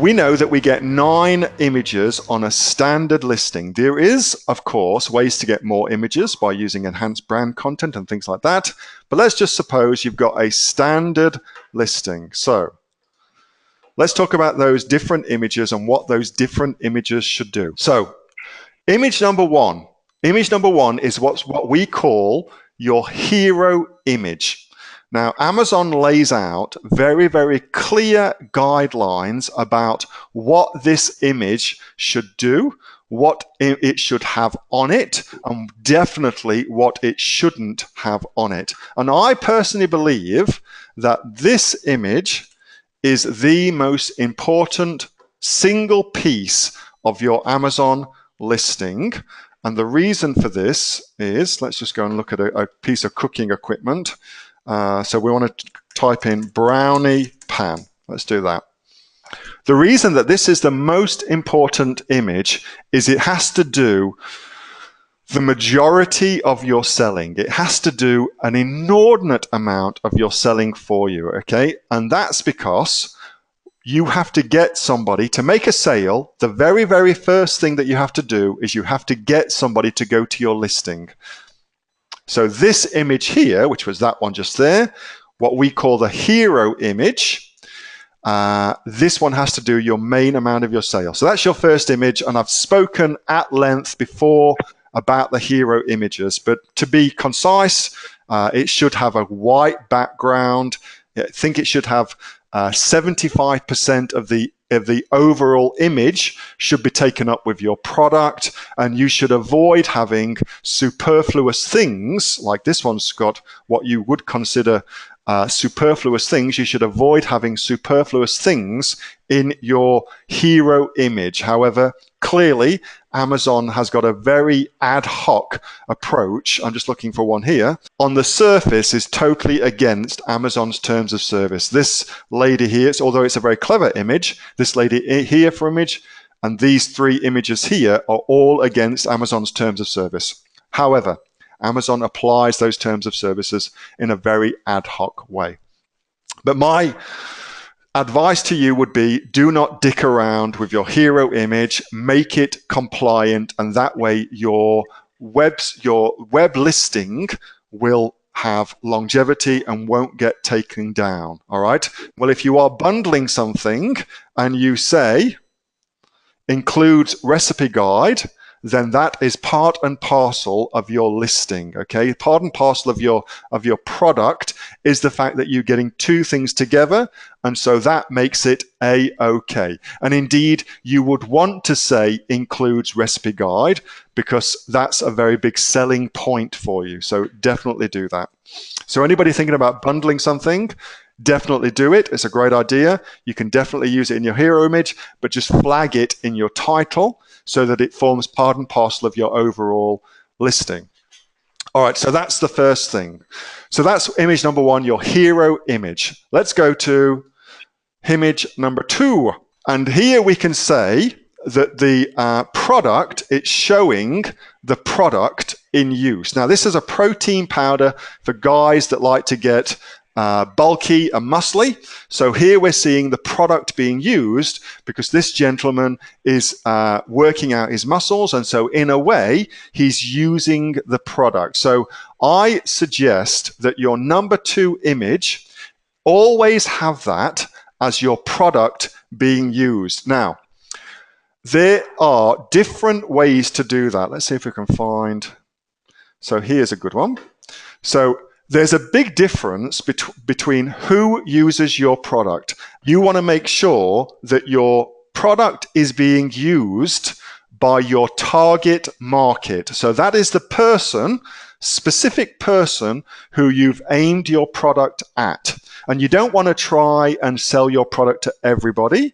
we know that we get 9 images on a standard listing. There is, of course, ways to get more images by using enhanced brand content and things like that. But let's just suppose you've got a standard listing. So let's talk about those different images and what those different images should do. So image number one is what we call your hero image. Now, Amazon lays out very, very clear guidelines about what this image should do, what it should have on it, and definitely what it shouldn't have on it. And I personally believe that this image is the most important single piece of your Amazon listing. And the reason for this is, let's just go and look at a piece of cooking equipment. So we want to type in brownie pan. Let's do that. The reason that this is the most important image is it has to do the majority of your selling. It has to do an inordinate amount of your selling for you, okay? And that's because you have to get somebody to make a sale. The very, very first thing that you have to do is you have to get somebody to go to your listing. So this image here, which was that one just there, what we call the hero image, this one has to do your main amount of your sale. So that's your first image, and I've spoken at length before about the hero images, but to be concise, it should have a white background. I think it should have 75% of the overall image should be taken up with your product, and you should avoid having superfluous things, like this one's got what you would consider superfluous things. You should avoid having superfluous things in your hero image. However, clearly, Amazon has got a very ad hoc approach. I'm just looking for one here. On the surface is totally against Amazon's terms of service. This lady here, although it's a very clever image, this lady here for image, and these 3 images here are all against Amazon's terms of service. However, Amazon applies those terms of services in a very ad hoc way. But my advice to you would be, do not dick around with your hero image, make it compliant, and that way your web listing will have longevity and won't get taken down, all right? Well, if you are bundling something and you say includes recipe guide, then that is part and parcel of your listing, okay? Part and parcel of your product is the fact that you're getting 2 things together, and so that makes it A-okay. And indeed, you would want to say includes recipe guide because that's a very big selling point for you, so definitely do that. So anybody thinking about bundling something, definitely do it. It's a great idea. You can definitely use it in your hero image, but just flag it in your title so that it forms part and parcel of your overall listing. All right, so that's the first thing. So that's image number 1, your hero image. Let's go to image number 2. And here we can say that the product, it's showing the product in use. Now, this is a protein powder for guys that like to get bulky and muscly. So here we're seeing the product being used because this gentleman is working out his muscles, and so in a way he's using the product. So I suggest that your number 2 image, always have that as your product being used. Now, there are different ways to do that. Let's see if we can find. So here's a good one. So there's a big difference between who uses your product. You want to make sure that your product is being used by your target market. So that is the person, specific person who you've aimed your product at. And you don't want to try and sell your product to everybody.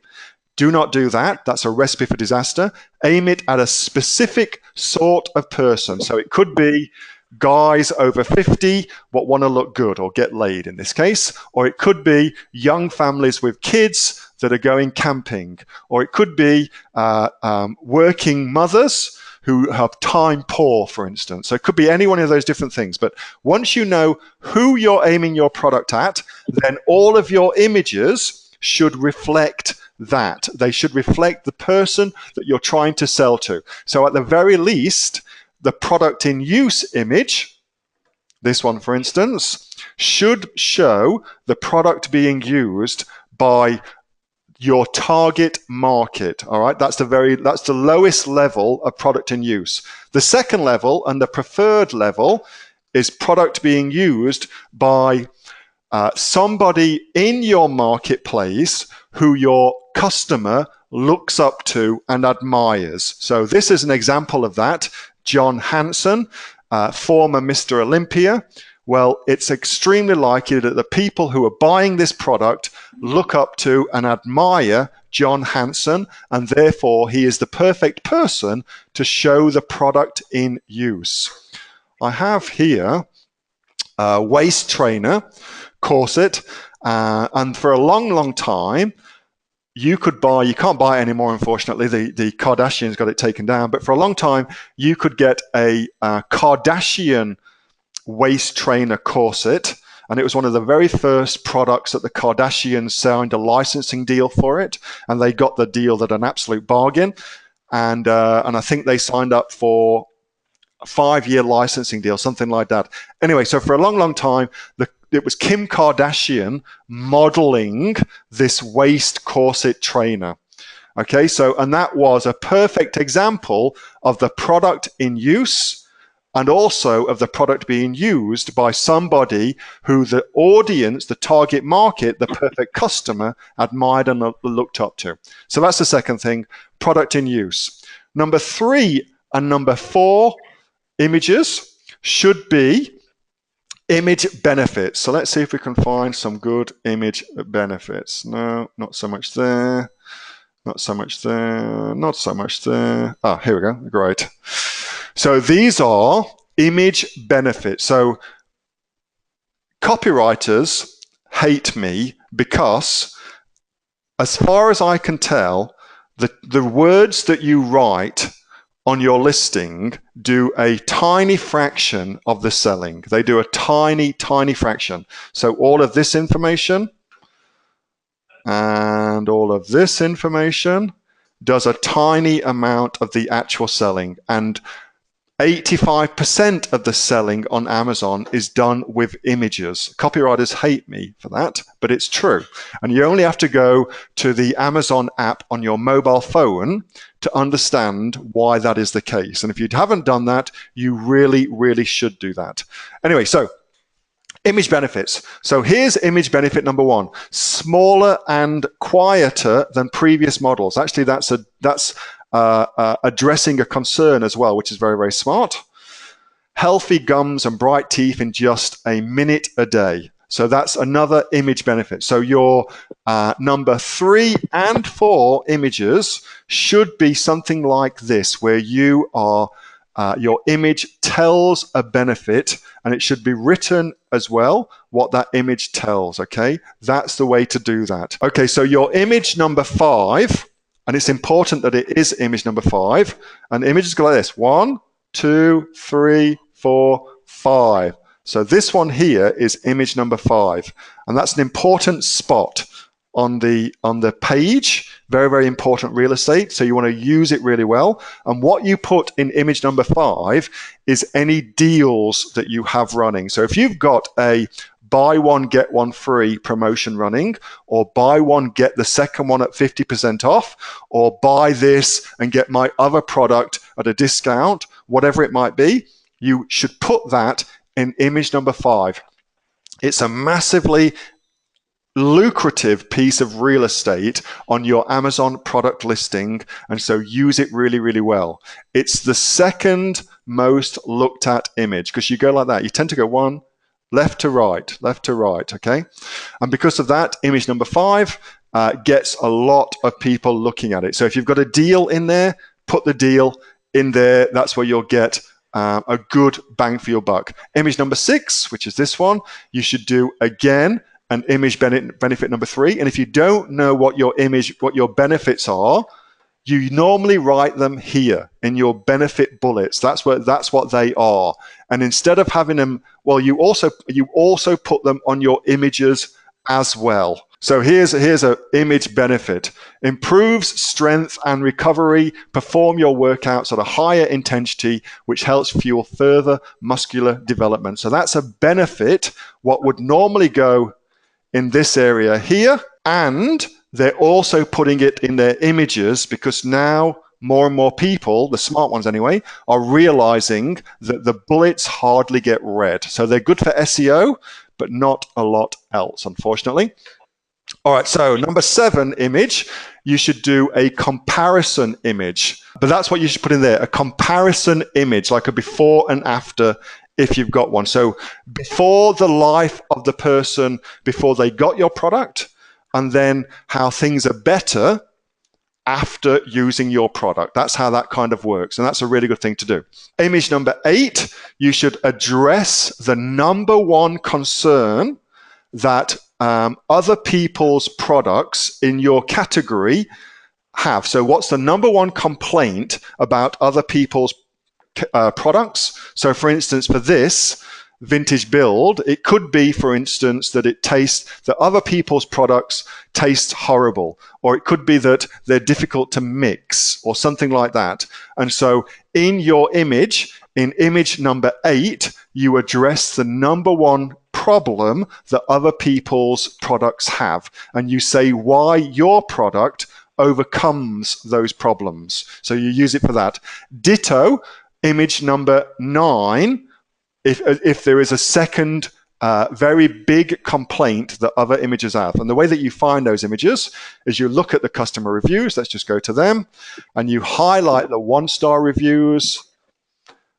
Do not do that. That's a recipe for disaster. Aim it at a specific sort of person. So it could be guys over 50 what want to look good or get laid in this case, or it could be young families with kids that are going camping, or it could be working mothers who have time poor, for instance. So it could be any one of those different things. But once you know who you're aiming your product at, then all of your images should reflect that. They should reflect the person that you're trying to sell to. So at the very least, the product in use image, this one for instance, should show the product being used by your target market. All right, that's the lowest level of product in use. The second level and the preferred level is product being used by somebody in your marketplace who your customer looks up to and admires. So this is an example of that. John Hanson, former Mr. Olympia. Well, it's extremely likely that the people who are buying this product look up to and admire John Hanson, and therefore he is the perfect person to show the product in use. I have here a waist trainer corset, and for a long time, you can't buy it anymore, unfortunately. The Kardashians got it taken down, but for a long time, you could get a Kardashian waist trainer corset, and it was one of the very first products that the Kardashians signed a licensing deal for it, and they got the deal at an absolute bargain, and I think they signed up for a 5-year licensing deal, something like that. Anyway, so for a long time, it was Kim Kardashian modeling this waist corset trainer. Okay, so, and that was a perfect example of the product in use and also of the product being used by somebody who the audience, the target market, the perfect customer admired and looked up to. So that's the second thing, product in use. Number 3 and number 4 images should be image benefits. So let's see if we can find some good image benefits. No, not so much there. Not so much there. Not so much there. Ah, here we go. Great. So these are image benefits. So copywriters hate me because, as far as I can tell, the words that you write on your listing do a tiny fraction of the selling. They do a tiny fraction. So all of this information and all of this information does a tiny amount of the actual selling. And 85% of the selling on Amazon is done with images. Copywriters hate me for that, but it's true. And you only have to go to the Amazon app on your mobile phone to understand why that is the case. And if you haven't done that, you really should do that. Anyway, so image benefits. So here's image benefit number 1. Smaller and quieter than previous models. Actually, that's addressing a concern as well, which is very smart. Healthy gums and bright teeth in just a minute a day. So that's another image benefit. So your number 3 and 4 images should be something like this, where you are your image tells a benefit, and it should be written as well what that image tells. Okay, that's the way to do that. Okay, so your image number 5. And it's important that it is image number 5. And the images go like this: 1, 2, 3, 4, 5. So this one here is image number 5. And that's an important spot on the page. Very important real estate. So you want to use it really well. And what you put in image number 5 is any deals that you have running. So if you've got a buy one, get one free promotion running, or buy one, get the second one at 50% off, or buy this and get my other product at a discount, whatever it might be, you should put that in image number 5. It's a massively lucrative piece of real estate on your Amazon product listing, and so use it really well. It's the second most looked at image, because you go like that. You tend to go 1, left to right, okay? And because of that, image number 5 gets a lot of people looking at it. So if you've got a deal in there, put the deal in there. That's where you'll get a good bang for your buck. Image number 6, which is this one, you should do again an image benefit number 3. And if you don't know what your benefits are, you normally write them here in your benefit bullets. That's what they are. And instead of having them, well, you also put them on your images as well. So here's an image benefit. Improves strength and recovery. Perform your workouts at a higher intensity, which helps fuel further muscular development. So that's a benefit, what would normally go in this area here. And they're also putting it in their images because now more and more people, the smart ones anyway, are realizing that the bullets hardly get read. So they're good for SEO, but not a lot else, unfortunately. All right, so number 7 image, you should do a comparison image. But that's what you should put in there, a comparison image, like a before and after if you've got one. So before the life of the person, before they got your product, and then how things are better after using your product. That's how that kind of works, and that's a really good thing to do. Image number 8, you should address the number 1 concern that other people's products in your category have. So what's the number 1 complaint about other people's products? So for instance, for this vintage build, it could be, for instance, that that other people's products taste horrible, or it could be that they're difficult to mix or something like that. And so in your image, in image number 8, you address the number 1 problem that other people's products have, and you say why your product overcomes those problems. So you use it for that. Ditto, image number 9, if there is a second very big complaint that other images have. And the way that you find those images is you look at the customer reviews, let's just go to them, and you highlight the 1-star reviews.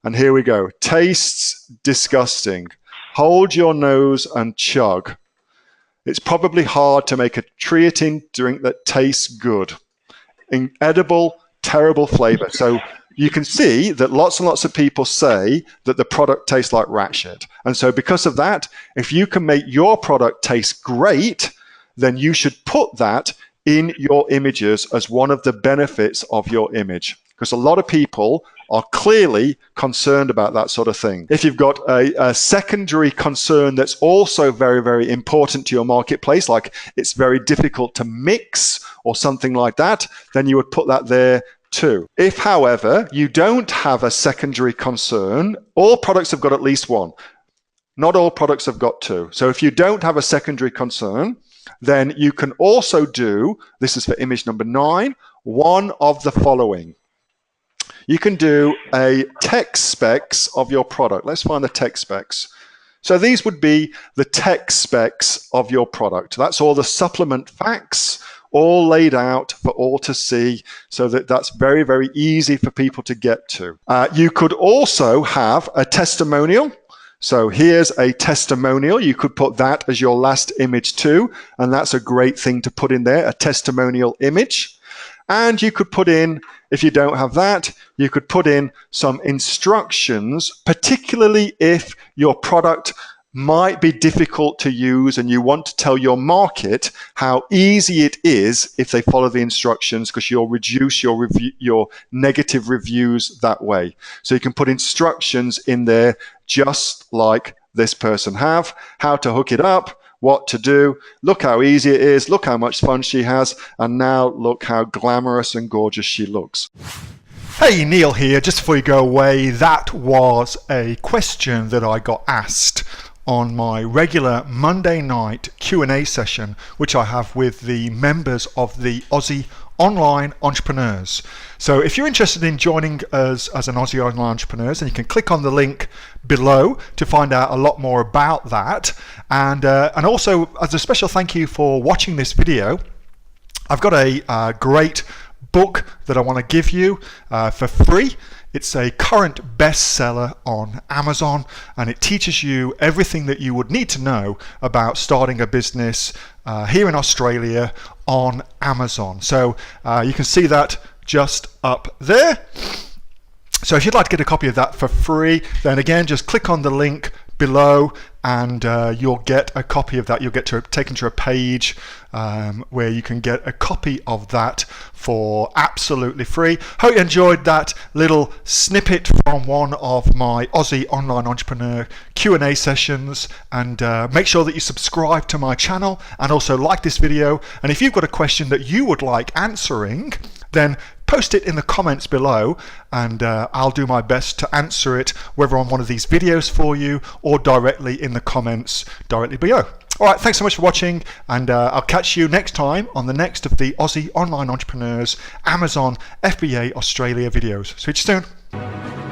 And here we go. Tastes disgusting. Hold your nose and chug. It's probably hard to make a creatine drink that tastes good. Inedible, terrible flavor. So you can see that lots and lots of people say that the product tastes like rat shit. And so because of that, if you can make your product taste great, then you should put that in your images as one of the benefits of your image. Because a lot of people are clearly concerned about that sort of thing. If you've got a secondary concern that's also very, very important to your marketplace, like it's very difficult to mix or something like that, then you would put that there too. If, however, you don't have a secondary concern, all products have got at least one. Not all products have got 2. So if you don't have a secondary concern, then you can also do, this is for image number 9, one of the following. You can do a tech specs of your product. Let's find the tech specs. So these would be the tech specs of your product. That's all the supplement facts, all laid out for all to see, so that's very, very easy for people to get to. You could also have a testimonial. So here's a testimonial. You could put that as your last image too, and that's a great thing to put in there, a testimonial image. And you could put in, if you don't have that, you could put in some instructions, particularly if your product might be difficult to use and you want to tell your market how easy it is if they follow the instructions, because you'll reduce your negative reviews that way. So you can put instructions in there just like this person have, how to hook it up, what to do, look how easy it is, look how much fun she has, and now look how glamorous and gorgeous she looks. Hey, Neil here. Just before you go away, that was a question that I got asked on my regular Monday night Q&A session, which I have with the members of the Aussie Online Entrepreneurs. So if you're interested in joining us as an Aussie Online Entrepreneurs, then you can click on the link below to find out a lot more about that. And also, as a special thank you for watching this video, I've got a great book that I want to give you for free. It's a current bestseller on Amazon, and it teaches you everything that you would need to know about starting a business here in Australia on Amazon. So you can see that just up there. So if you'd like to get a copy of that for free, then again, just click on the link below and you'll get a copy of that. You'll get taken to a page where you can get a copy of that for absolutely free. Hope you enjoyed that little snippet from one of my Aussie Online Entrepreneur Q&A sessions, and make sure that you subscribe to my channel and also like this video. And if you've got a question that you would like answering, then post it in the comments below, and I'll do my best to answer it, whether on one of these videos for you or directly in the comments directly below. All right, thanks so much for watching, and I'll catch you next time on the next of the Aussie Online Entrepreneurs Amazon FBA Australia videos. See you soon.